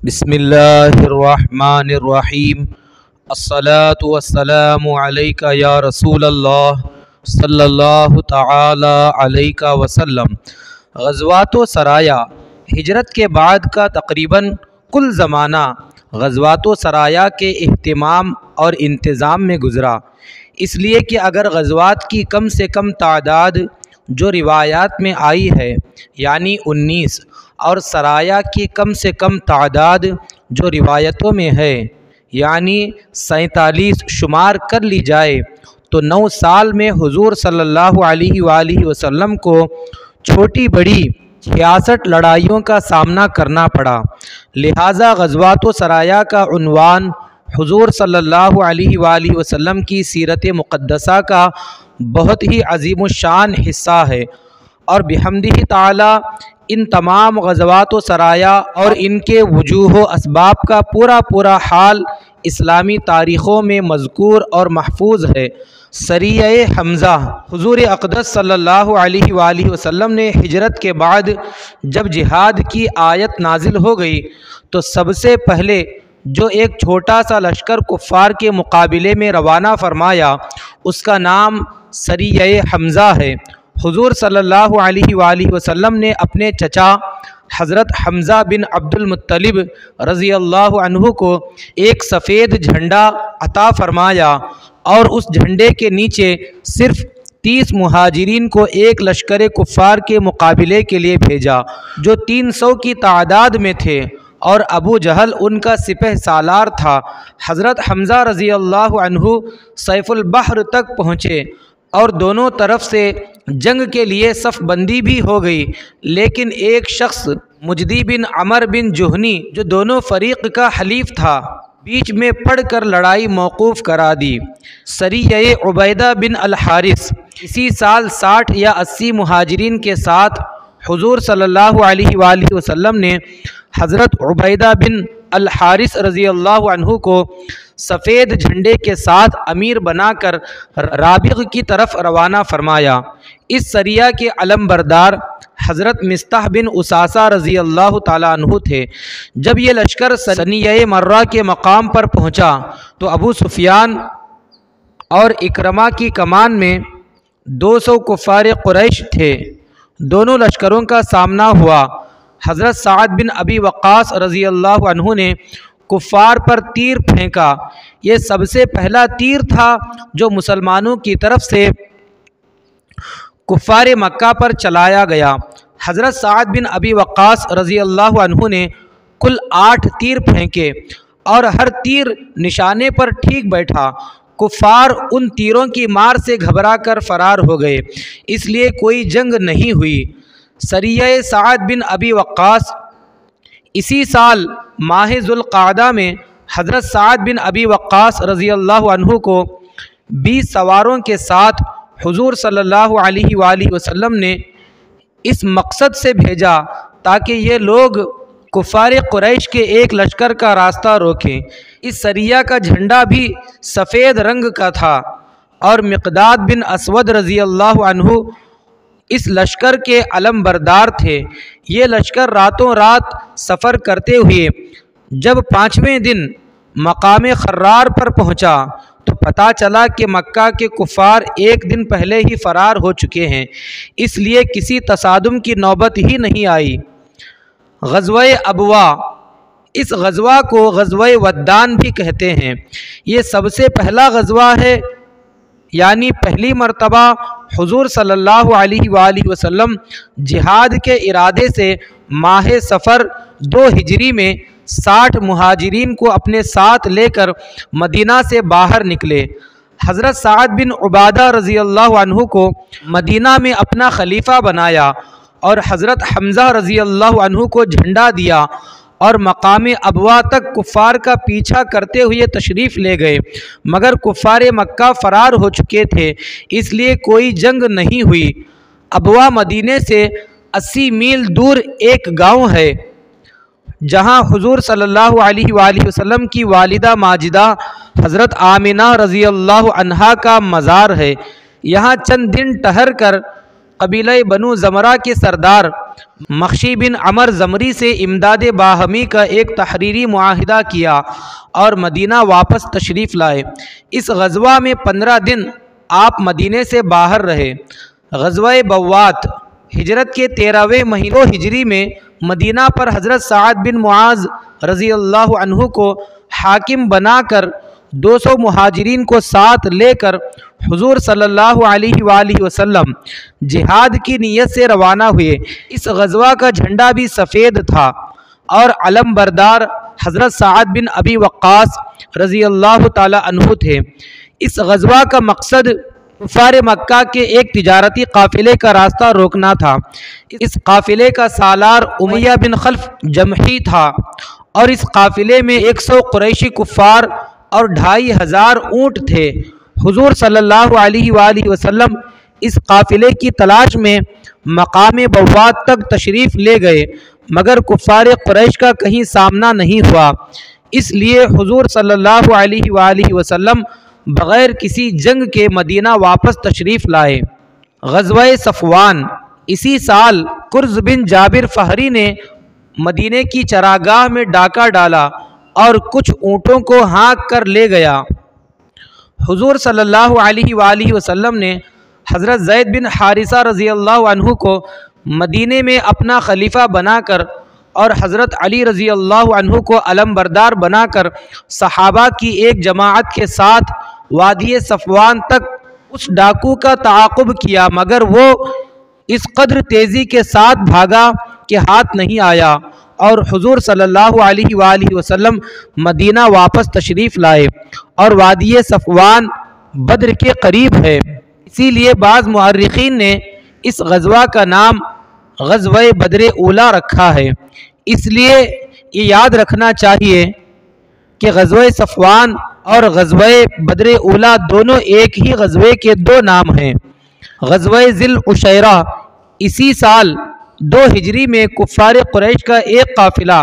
بسم اللہ الرحمن الرحیم الصلاۃ والسلام علیک یا رسول اللہ صلی اللہ تعالی علیہ وسلم۔ غزوات و سرایا ہجرت کے بعد کا تقریباً کل زمانہ غزوات و سرایا کے اہتمام اور انتظام میں گزرا، اس لیے کہ اگر غزوات کی کم سے کم تعداد جو روایات میں آئی ہے یعنی 19 اور سرایا کی کم سے کم تعداد جو روایتوں میں ہے یعنی 47 شمار کر لی جائے تو 9 سال میں حضور صلی اللہ علیہ وآلہ وسلم کو چھوٹی بڑی 66 لڑائیوں کا سامنا کرنا پڑا۔ لہٰذا غزوات و سرایا کا عنوان حضور صلی اللہ علیہ وآلہ وسلم کی سیرت مقدسہ کا بہت ہی عظیم الشان حصہ ہے، اور بحمدہ تعالی ان تمام غزوات و سرایا اور ان کے وجوہ و اسباب کا پورا حال اسلامی تاریخوں میں مذکور اور محفوظ ہے۔ سریہ حمزہ، حضور اقدس صلی اللہ علیہ وآلہ وسلم نے ہجرت کے بعد جب جہاد کی آیت نازل ہو گئی تو سب سے پہلے جو ایک چھوٹا سا لشکر کفار کے مقابلے میں روانہ فرمایا اس کا نام سریہ حمزہ ہے۔ حضور صلی اللہ علیہ وآلہ وسلم نے اپنے چچا حضرت حمزہ بن عبد المطلب رضی اللہ عنہ کو ایک سفید جھنڈا عطا فرمایا اور اس جھنڈے کے نیچے صرف 30 مہاجرین کو ایک لشکر کفار کے مقابلے کے لیے بھیجا جو 300 کی تعداد میں تھے، اور ابو جہل ان کا سپہ سالار تھا۔ حضرت حمزہ رضی اللہ عنہ سیف البحر تک پہنچے اور دونوں طرف سے جنگ کے لیے صف بندی بھی ہو گئی، لیکن ایک شخص مجدی بن عمر بن جہنی جو دونوں فریق کا حلیف تھا بیچ میں پڑ کر لڑائی موقوف کرا دی۔ سریہ عبیدہ بن الحارث، اسی سال 60 یا 80 مہاجرین کے ساتھ حضور صلی اللہ علیہ وآلہ وسلم نے حضرت عبیدہ بن الحارث رضی اللہ عنہ کو سفید جھنڈے کے ساتھ امیر بنا کر رابغ کی طرف روانہ فرمایا۔ اس سریہ کے علم بردار حضرت مصطح بن اساسہ رضی اللہ تعالیٰ عنہ تھے۔ جب یہ لشکر ثنیہ مرہ کے مقام پر پہنچا تو ابو سفیان اور اکرمہ کی کمان میں 200 کفار قریش تھے۔ دونوں لشکروں کا سامنا ہوا۔ حضرت سعد بن ابی وقاص رضی اللہ عنہ نے کفار پر تیر پھینکا۔ یہ سب سے پہلا تیر تھا جو مسلمانوں کی طرف سے کفار مکہ پر چلایا گیا۔ حضرت سعد بن ابی وقاص رضی اللہ عنہ نے کل 8 تیر پھینکے اور ہر تیر نشانے پر ٹھیک بیٹھا۔ کفار ان تیروں کی مار سے گھبرا کر فرار ہو گئے، اس لیے کوئی جنگ نہیں ہوئی۔ سریہ سعد بن ابی وقاص اسی سال ماہ ذوالقعدہ میں حضرت سعد بن ابی وقاص رضی اللہ عنہ کو 20 سواروں کے ساتھ حضور صلی اللہ علیہ وآلہ وسلم نے اس مقصد سے بھیجا تاکہ یہ لوگ کفار قریش کے ایک لشکر کا راستہ روکیں۔ اس سریہ کا جھنڈا بھی سفید رنگ کا تھا، اور مقداد بن اسود رضی اللہ عنہ اس لشکر کے علم بردار تھے۔ یہ لشکر راتوں رات سفر کرتے ہوئے جب 5ویں دن مقام خرار پر پہنچا تو پتہ چلا کہ مکہ کے کفار ایک دن پہلے ہی فرار ہو چکے ہیں، اس لیے کسی تصادم کی نوبت ہی نہیں آئی۔ غزوہ ابوا، اس غزوہ کو غزوہ ودان بھی کہتے ہیں۔ یہ سب سے پہلا غزوہ ہے، یعنی پہلی مرتبہ حضور صلی اللہ علیہ وآلہ وسلم جہاد کے ارادے سے ماہ صفر 2 ہجری میں 60 مہاجرین کو اپنے ساتھ لے کر مدینہ سے باہر نکلے۔ حضرت سعد بن عبادہ رضی اللہ عنہ کو مدینہ میں اپنا خلیفہ بنایا اور حضرت حمزہ رضی اللہ عنہ کو جھنڈا دیا، اور مقام ابوا تک کفار کا پیچھا کرتے ہوئے تشریف لے گئے، مگر کفار مکہ فرار ہو چکے تھے، اس لیے کوئی جنگ نہیں ہوئی۔ ابوا مدینے سے 80 میل دور ایک گاؤں ہے جہاں حضور صلی اللہ علیہ وآلہ وسلم کی والدہ ماجدہ حضرت آمنہ رضی اللہ عنہا کا مزار ہے۔ یہاں چند دن ٹھہر کر قبیلہ بنو زمرہ کے سردار مخشی بن عمر زمری سے امداد باہمی کا ایک تحریری معاہدہ کیا اور مدینہ واپس تشریف لائے۔ اس غزوہ میں 15 دن آپ مدینے سے باہر رہے۔ غزوہ بوات ہجرت کے 13ویں مہینہ ہجری میں مدینہ پر حضرت سعد بن معاذ رضی اللہ عنہ کو حاکم بنا کر 200 مہاجرین کو ساتھ لے کر حضور صلی اللہ علیہ وآلہ وسلم جہاد کی نیت سے روانہ ہوئے۔ اس غزوہ کا جھنڈا بھی سفید تھا اور علم بردار حضرت سعد بن ابی وقاص رضی اللہ تعالی عنہ تھے۔ اس غزوہ کا مقصد کفار مکہ کے ایک تجارتی قافلے کا راستہ روکنا تھا۔ اس قافلے کا سالار امیہ بن خلف جمحی تھا اور اس قافلے میں 100 قریشی کفار اور 2500 اونٹ تھے۔ حضور صلی اللہ علیہ وآلہ وسلم اس قافلے کی تلاش میں مقام بوات تک تشریف لے گئے، مگر کفار قریش کا کہیں سامنا نہیں ہوا۔ اس لیے حضور صلی اللہ علیہ وآلہ وسلم بغیر کسی جنگ کے مدینہ واپس تشریف لائے۔ غزوہ صفوان اسی سال قرظ بن جابر فہری نے مدینے کی چراگاہ میں ڈاکہ ڈالا اور کچھ اونٹوں کو ہانک کر لے گیا۔ حضور صلی اللہ علیہ وآلہ وسلم نے حضرت زید بن حارثہ رضی اللہ عنہ کو مدینے میں اپنا خلیفہ بنا کر اور حضرت علی رضی اللہ عنہ کو علم بردار بنا کر صحابہ کی ایک جماعت کے ساتھ وادی صفوان تک اس ڈاکو کا تعاقب کیا، مگر وہ اس قدر تیزی کے ساتھ بھاگا کہ ہاتھ نہیں آیا اور حضور صلی اللہ علیہ وآلہ وسلم مدینہ واپس تشریف لائے، اور وادی صفوان بدر کے قریب ہے۔ اسی لیے بعض مورخین نے اس غزوہ کا نام غزوہ بدر اولیٰ رکھا ہے۔ اس لیے یہ یاد رکھنا چاہیے کہ غزوہ صفوان اور غزوہ بدر اولیٰ دونوں ایک ہی غزوے کے دو نام ہیں۔ غزوہ ذی العشیرہ اسی سال 2 ہجری میں کفار قریش کا ایک قافلہ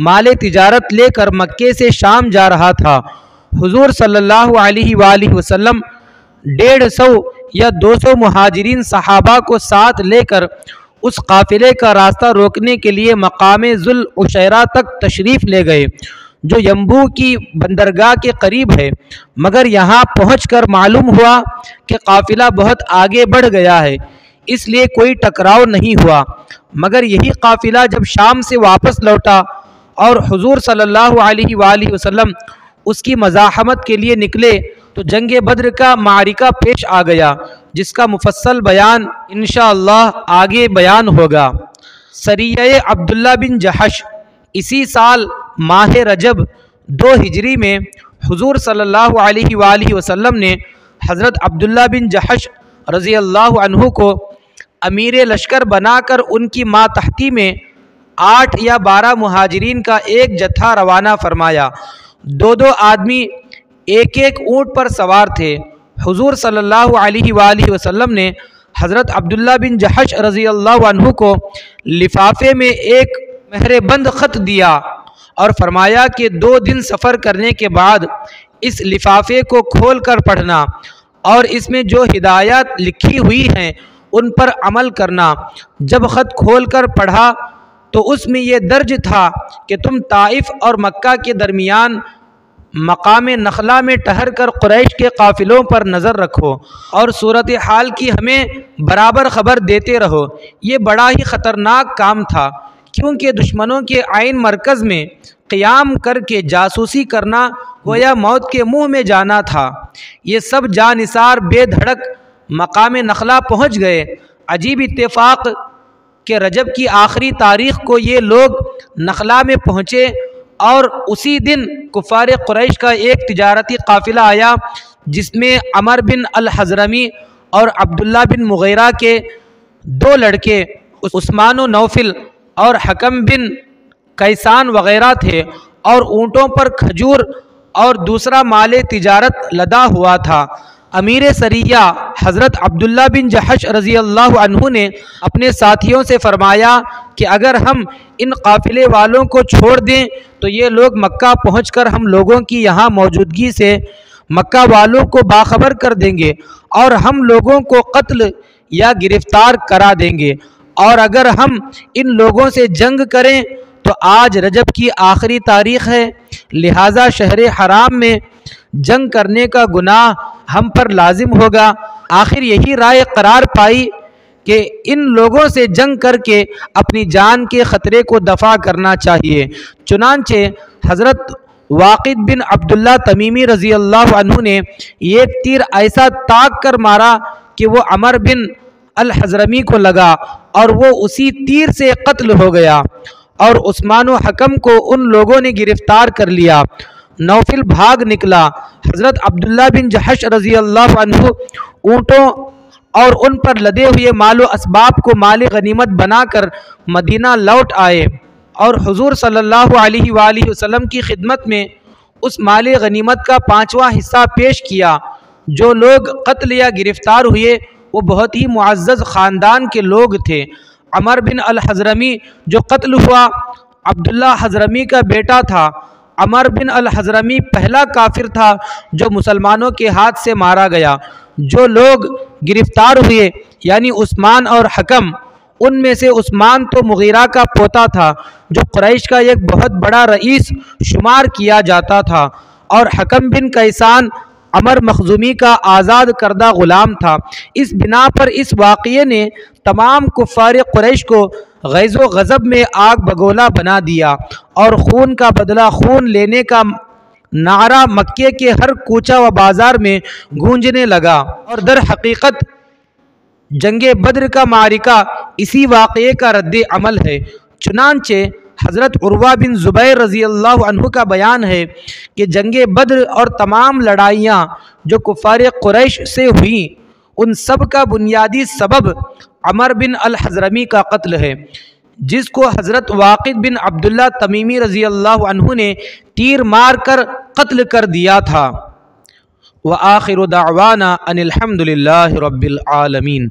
مال تجارت لے کر مکے سے شام جا رہا تھا۔ حضور صلی اللہ علیہ وآلہ وسلم 150 یا 200 مہاجرین صحابہ کو ساتھ لے کر اس قافلے کا راستہ روکنے کے لیے مقام ذی العشیرہ تک تشریف لے گئے، جو ینبوع کی بندرگاہ کے قریب ہے، مگر یہاں پہنچ کر معلوم ہوا کہ قافلہ بہت آگے بڑھ گیا ہے، اس لیے کوئی ٹکراؤ نہیں ہوا۔ مگر یہی قافلہ جب شام سے واپس لوٹا اور حضور صلی اللہ علیہ وآلہ وسلم اس کی مزاحمت کے لیے نکلے تو جنگ بدر کا معرکہ پیش آ گیا، جس کا مفصل بیان انشاءاللہ آگے بیان ہوگا۔ سریہ عبداللہ بن جحش اسی سال ماہ رجب 2 ہجری میں حضور صلی اللہ علیہ وآلہ وسلم نے حضرت عبداللہ بن جحش رضی اللہ عنہ کو امیر لشکر بنا کر ان کی ماتحتی میں 8 یا 12 مہاجرین کا ایک جتھا روانہ فرمایا۔ 2 آدمی ایک اونٹ پر سوار تھے۔ حضور صلی اللہ علیہ وآلہ وسلم نے حضرت عبداللہ بن جحش رضی اللہ عنہ کو لفافے میں ایک مہر بند خط دیا اور فرمایا کہ 2 دن سفر کرنے کے بعد اس لفافے کو کھول کر پڑھنا اور اس میں جو ہدایات لکھی ہوئی ہیں ان پر عمل کرنا۔ جب خط کھول کر پڑھا تو اس میں یہ درج تھا کہ تم طائف اور مکہ کے درمیان مقام نخلا میں ٹھہر کر قریش کے قافلوں پر نظر رکھو اور صورتحال کی ہمیں برابر خبر دیتے رہو۔ یہ بڑا ہی خطرناک کام تھا، کیونکہ دشمنوں کے عین مرکز میں قیام کر کے جاسوسی کرنا گویا موت کے منہ میں جانا تھا۔ یہ سب جانثار بے دھڑک مقام نخلا پہنچ گئے۔ عجیب اتفاق کہ رجب کی آخری تاریخ کو یہ لوگ نخلا میں پہنچے اور اسی دن کفار قریش کا ایک تجارتی قافلہ آیا، جس میں عمر بن الحضرمی اور عبداللہ بن مغیرہ کے 2 لڑکے عثمان و نوفل اور حکم بن کیسان وغیرہ تھے، اور اونٹوں پر کھجور اور دوسرا مال تجارت لدا ہوا تھا۔ امیر سریہ حضرت عبداللہ بن جحش رضی اللہ عنہ نے اپنے ساتھیوں سے فرمایا کہ اگر ہم ان قافلے والوں کو چھوڑ دیں تو یہ لوگ مکہ پہنچ کر ہم لوگوں کی یہاں موجودگی سے مکہ والوں کو باخبر کر دیں گے اور ہم لوگوں کو قتل یا گرفتار کرا دیں گے، اور اگر ہم ان لوگوں سے جنگ کریں تو آج رجب کی آخری تاریخ ہے، لہٰذا شہر حرام میں جنگ کرنے کا گناہ ہم پر لازم ہوگا۔ آخر یہی رائے قرار پائی کہ ان لوگوں سے جنگ کر کے اپنی جان کے خطرے کو دفع کرنا چاہیے۔ چنانچہ حضرت واقد بن عبداللہ تمیمی رضی اللہ عنہ نے ایک تیر ایسا تاک کر مارا کہ وہ عمر بن الحضرمی کو لگا اور وہ اسی تیر سے قتل ہو گیا، اور عثمان و حکم کو ان لوگوں نے گرفتار کر لیا۔ نوفل بھاگ نکلا۔ حضرت عبداللہ بن جحش رضی اللہ عنہ اونٹوں اور ان پر لدے ہوئے مال و اسباب کو مال غنیمت بنا کر مدینہ لوٹ آئے اور حضور صلی اللہ علیہ وآلہ وسلم کی خدمت میں اس مال غنیمت کا 5واں حصہ پیش کیا۔ جو لوگ قتل یا گرفتار ہوئے وہ بہت ہی معزز خاندان کے لوگ تھے۔ عمر بن الحضرمی جو قتل ہوا عبداللہ حضرمی کا بیٹا تھا۔ عمر بن الحضرمی پہلا کافر تھا جو مسلمانوں کے ہاتھ سے مارا گیا۔ جو لوگ گرفتار ہوئے یعنی عثمان اور حکم، ان میں سے عثمان تو مغیرہ کا پوتا تھا جو قریش کا ایک بہت بڑا رئیس شمار کیا جاتا تھا، اور حکم بن کیسان عمر مخزومی کا آزاد کردہ غلام تھا۔ اس بنا پر اس واقعے نے تمام کفار قریش کو غیظ و غضب میں آگ بگولا بنا دیا، اور خون کا بدلہ خون لینے کا نعرہ مکے کے ہر کوچہ و بازار میں گونجنے لگا، اور در حقیقت جنگ بدر کا معرکہ اسی واقعے کا رد عمل ہے۔ چنانچہ حضرت عروہ بن زبیر رضی اللہ عنہ کا بیان ہے کہ جنگ بدر اور تمام لڑائیاں جو کفار قریش سے ہوئیں ان سب کا بنیادی سبب عمر بن الحضرمی کا قتل ہے، جس کو حضرت واقد بن عبداللہ تمیمی رضی اللہ عنہ نے تیر مار کر قتل کر دیا تھا۔ وآخر دعوانا ان الحمد للہ رب العالمین۔